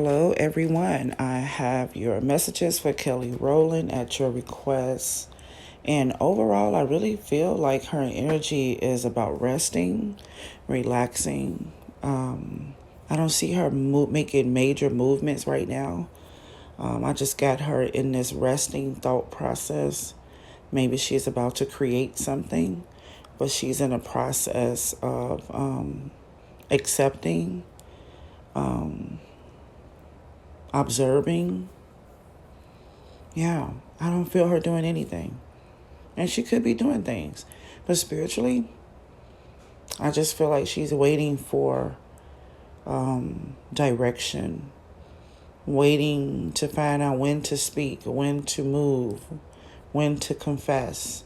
Hello, everyone. I have your messages for Kelly Rowland at your request. And overall, I really feel like her energy is about resting, relaxing. I don't see her making major movements right now. I just got her in this resting thought process. Maybe she's about to create something, but she's in a process of accepting, observing. Yeah, I don't feel her doing anything. And she could be doing things. But spiritually, I just feel like she's waiting for direction, waiting to find out when to speak, when to move, when to confess,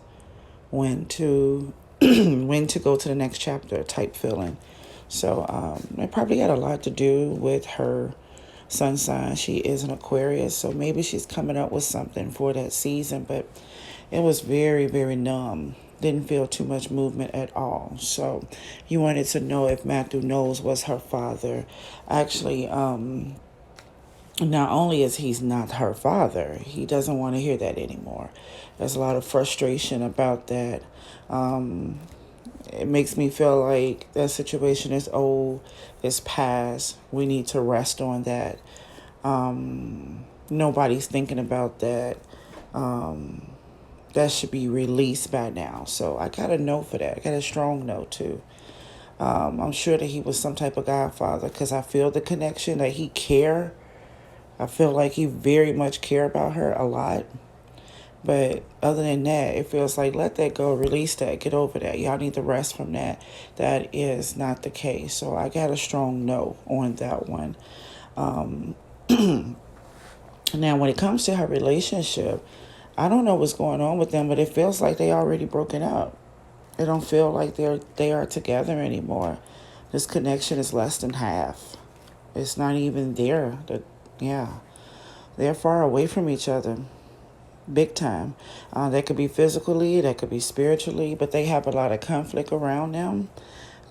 when to when to go to the next chapter type feeling. So it probably got a lot to do with her sun sign. She is an Aquarius, so maybe she's coming up with something for that season, but it was very, very numb. Didn't feel too much movement at all. So you wanted to know if Matthew Knowles was her father. Actually, not only is he's not her father, he doesn't want to hear that anymore. There's a lot of frustration about that. It makes me feel like that situation is old, it's past. We need to rest on that. Nobody's thinking about that. That should be released by now. So I got a no for that. I got a strong no too. I'm sure that he was some type of godfather because I feel the connection that he care. I feel like he very much care about her a lot. But other than that, it feels like let that go, release that, get over that. Y'all need to rest from that. That is not the case. So I got a strong no on that one. Now, when it comes to her relationship, I don't know what's going on with them, but it feels like they already broken up. It don't feel like they are together anymore. This connection is less than half. It's not even there. Yeah, they're far away from each other. Big time. That could be physically, that could be spiritually, but they have a lot of conflict around them.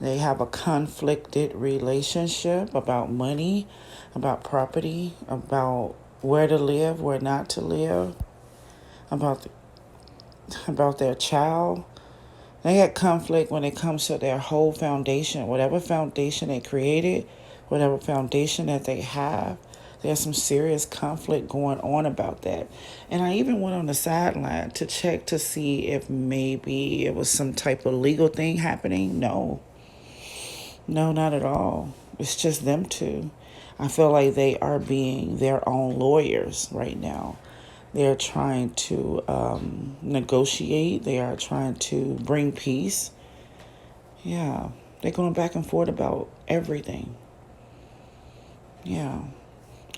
They have a conflicted relationship about money, about property, about where to live, where not to live, about about their child. They had conflict when it comes to their whole foundation, whatever foundation they created, whatever foundation that they have. There's some serious conflict going on about that. And I even went on the sideline to check to see if maybe it was some type of legal thing happening. No, not at all. It's just them two. I feel like they are being their own lawyers right now. They're trying to negotiate. They are trying to bring peace. Yeah, they're going back and forth about everything. Yeah.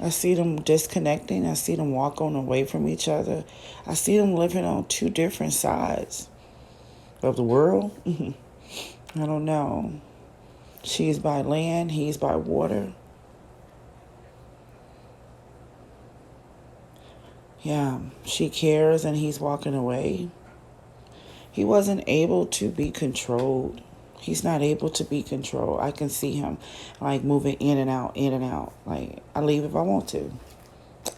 I see them disconnecting. I see them walking away from each other. I see them living on two different sides of the world. I don't know. She's by land, he's by water. Yeah, she cares and he's walking away. He wasn't able to be controlled. He's not able to be controlled. I can see him like moving in and out, in and out. Like, I leave if I want to.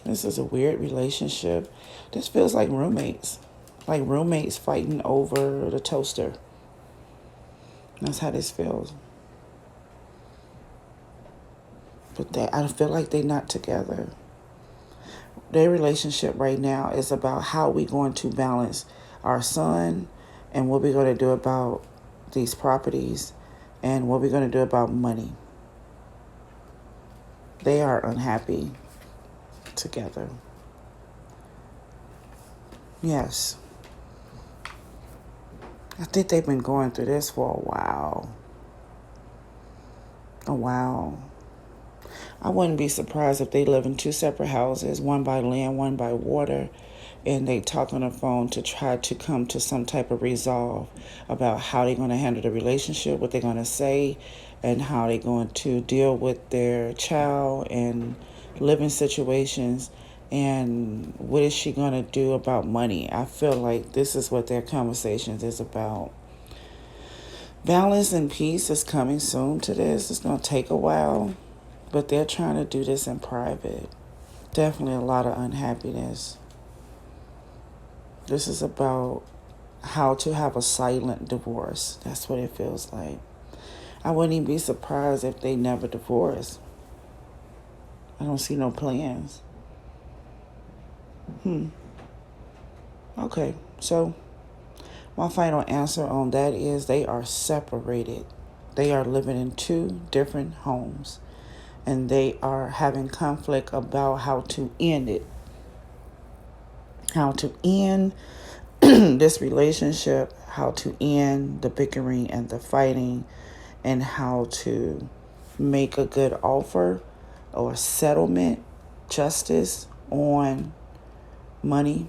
This is a weird relationship. This feels like roommates fighting over the toaster. That's how this feels. But I feel like they're not together. Their relationship right now is about how we going to balance our son and what we're going to do about these properties and what we're going to do about money. They are unhappy together. Yes. I think they've been going through this for a while. A while. I wouldn't be surprised if they live in two separate houses, one by land, one by water, and they talk on the phone to try to come to some type of resolve about how they're going to handle the relationship, what they're going to say, and how they're going to deal with their child and living situations, and what is she going to do about money. I feel like this is what their conversations is about. Balance and peace is coming soon to this. It's going to take a while. But they're trying to do this in private. Definitely a lot of unhappiness. This is about how to have a silent divorce. That's what it feels like. I wouldn't even be surprised if they never divorce. I don't see no plans. Okay, so my final answer on that is they are separated. They are living in two different homes, and they are having conflict about how to end it. How to end this relationship, how to end the bickering and the fighting, and how to make a good offer or settlement, justice on money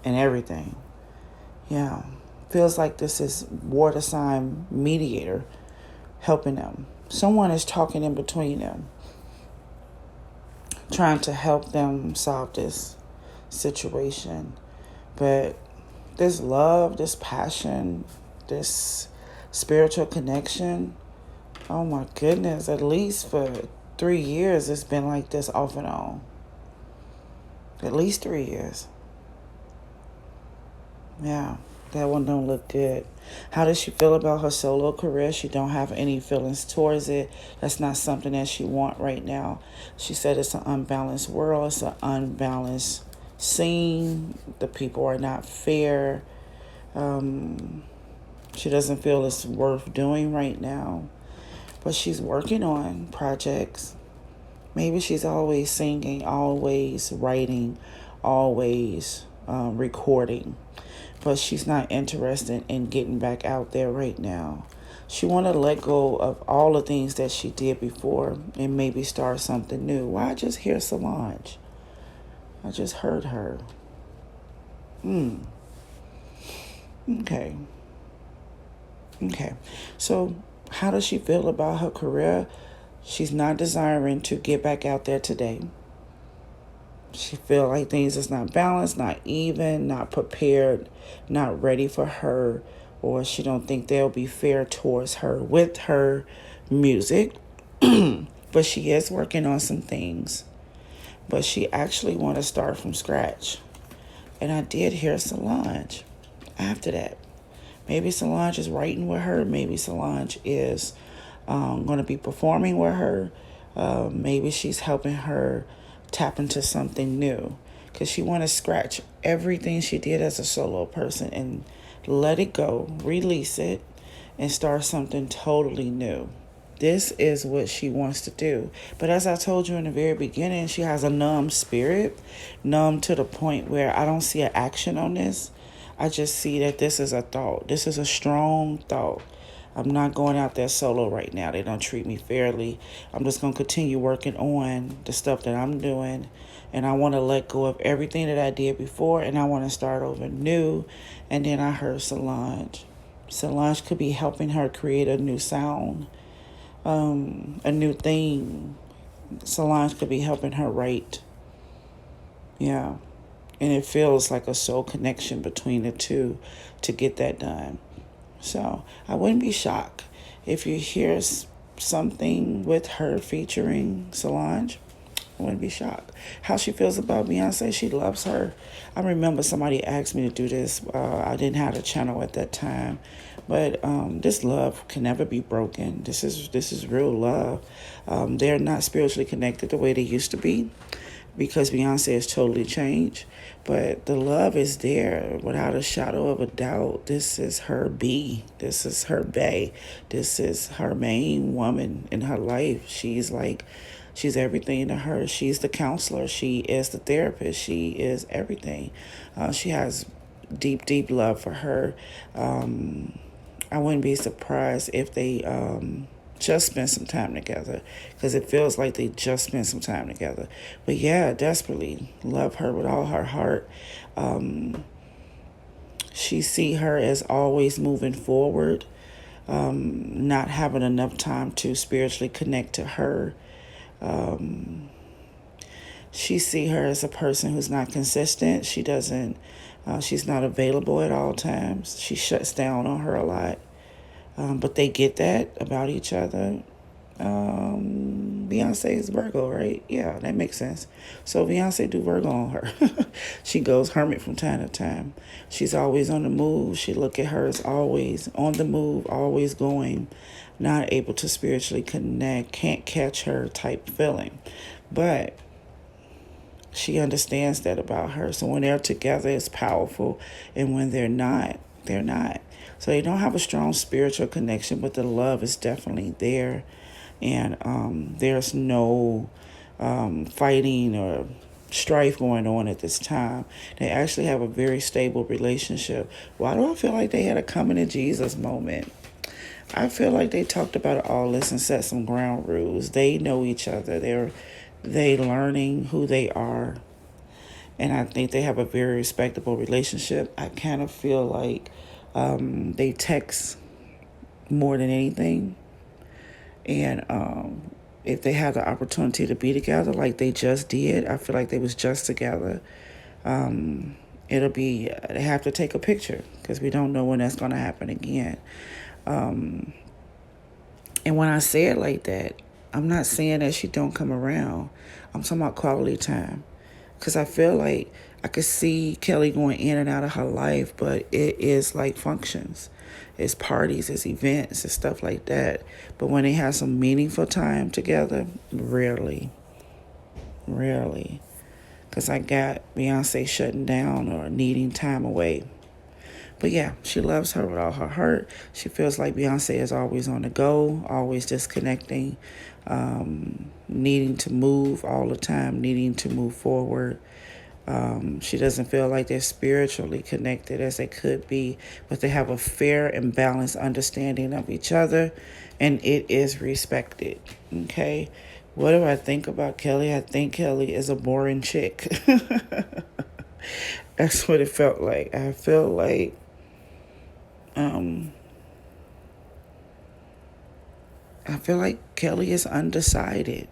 and everything. Yeah. Feels like this is water sign mediator helping them. Someone is talking in between them, trying to help them solve this situation. But this love, this passion, this spiritual connection, oh my goodness, at least for 3 years it's been like this off and on. At least 3 years. Yeah, that one don't look good. How does she feel about her solo career? She don't have any feelings towards it. That's not something that she want right now. She said it's an unbalanced world. It's an unbalanced scene. The people are not fair. She doesn't feel it's worth doing right now. But she's working on projects. Maybe she's always singing, always writing, always recording. But she's not interested in getting back out there right now. She want to let go of all the things that she did before and maybe start something new. Why I just hear Solange? I just heard her. Okay. So how does she feel about her career? She's not desiring to get back out there today. She feel like things is not balanced, not even, not prepared, not ready for her, or she don't think they'll be fair towards her with her music. But she is working on some things. But she actually want to start from scratch. And I did hear Solange after that. Maybe Solange is writing with her. Maybe Solange is going to be performing with her. Maybe she's helping her tap into something new, because she want to scratch everything she did as a solo person and let it go, release it, and start something totally new. This is what she wants to do. But as I told you in the very beginning, she has a numb spirit, numb to the point where I don't see an action on this. I just see that this is a thought. This is a strong thought. I'm not going out there solo right now. They don't treat me fairly. I'm just going to continue working on the stuff that I'm doing. And I want to let go of everything that I did before. And I want to start over new. And then I heard Solange. Solange could be helping her create a new sound, a new thing. Solange could be helping her write. Yeah. And it feels like a soul connection between the two to get that done. So I wouldn't be shocked if you hear something with her featuring Solange. I wouldn't be shocked. How she feels about Beyonce, she loves her. I remember somebody asked me to do this. I didn't have a channel at that time. But this love can never be broken. This is real love. They're not spiritually connected the way they used to be, because Beyonce has totally changed. But the love is there without a shadow of a doubt. This is her B. This is her bae. This is her main woman in her life. She's everything to her. She's the counselor. She is the therapist. She is everything. She has deep, deep love for her. I wouldn't be surprised if they just spend some time together, because it feels like they just spent some time together. But yeah, desperately love her with all her heart. She see her as always moving forward, not having enough time to spiritually connect to her. She see her as a person who's not consistent. She's not available at all times. She shuts down on her a lot. But they get that about each other. Beyonce is Virgo, right? Yeah, that makes sense. So Beyonce do Virgo on her. She goes hermit from time to time. She's always on the move. She look at her as always on the move, always going, not able to spiritually connect, can't catch her type feeling. But she understands that about her. So when they're together, it's powerful. And when they're not, they're not. So they don't have a strong spiritual connection, but the love is definitely there. And there's no fighting or strife going on at this time. They actually have a very stable relationship. Why do I feel like they had a coming to Jesus moment? I feel like they talked about all this and set some ground rules. They know each other. They learning who they are. And I think they have a very respectable relationship. I kind of feel like they text more than anything. And if they have the opportunity to be together like they just did, I feel like they was just together. It'll be, they have to take a picture because we don't know when that's going to happen again. And when I say it like that, I'm not saying that she don't come around. I'm talking about quality time. Because I feel like I could see Kelly going in and out of her life, but it is like functions. It's parties, it's events, it's stuff like that. But when they have some meaningful time together, rarely. Rarely. Because I got Beyonce shutting down or needing time away. But yeah, she loves her with all her heart. She feels like Beyonce is always on the go, always disconnecting, needing to move all the time, needing to move forward. She doesn't feel like they're spiritually connected as they could be, but they have a fair and balanced understanding of each other, and it is respected. Okay? What do I think about Kelly? I think Kelly is a boring chick. That's what it felt like. I feel like Kelly is undecided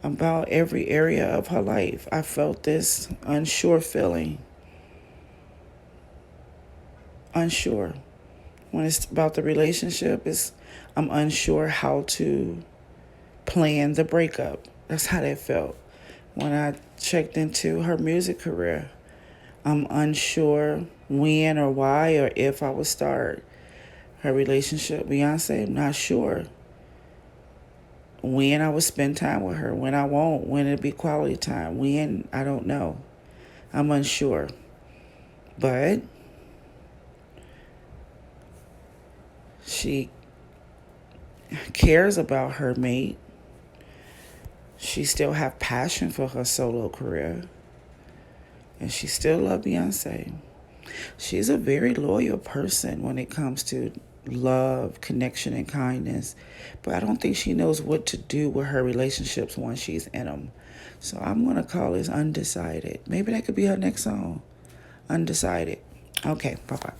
about every area of her life. I felt this unsure feeling. Unsure. When it's about the relationship, I'm unsure how to plan the breakup. That's how that felt. When I checked into her music career, I'm unsure when or why or if I would start her relationship with Beyonce. I'm not sure when I would spend time with her, when I won't, when it'll be quality time, when, I don't know. I'm unsure. But she cares about her mate. She still have passion for her solo career. And she still love Beyonce. She's a very loyal person when it comes to love, connection, and kindness. But I don't think she knows what to do with her relationships once she's in them. So I'm going to call this Undecided. Maybe that could be her next song. Undecided. Okay, bye-bye.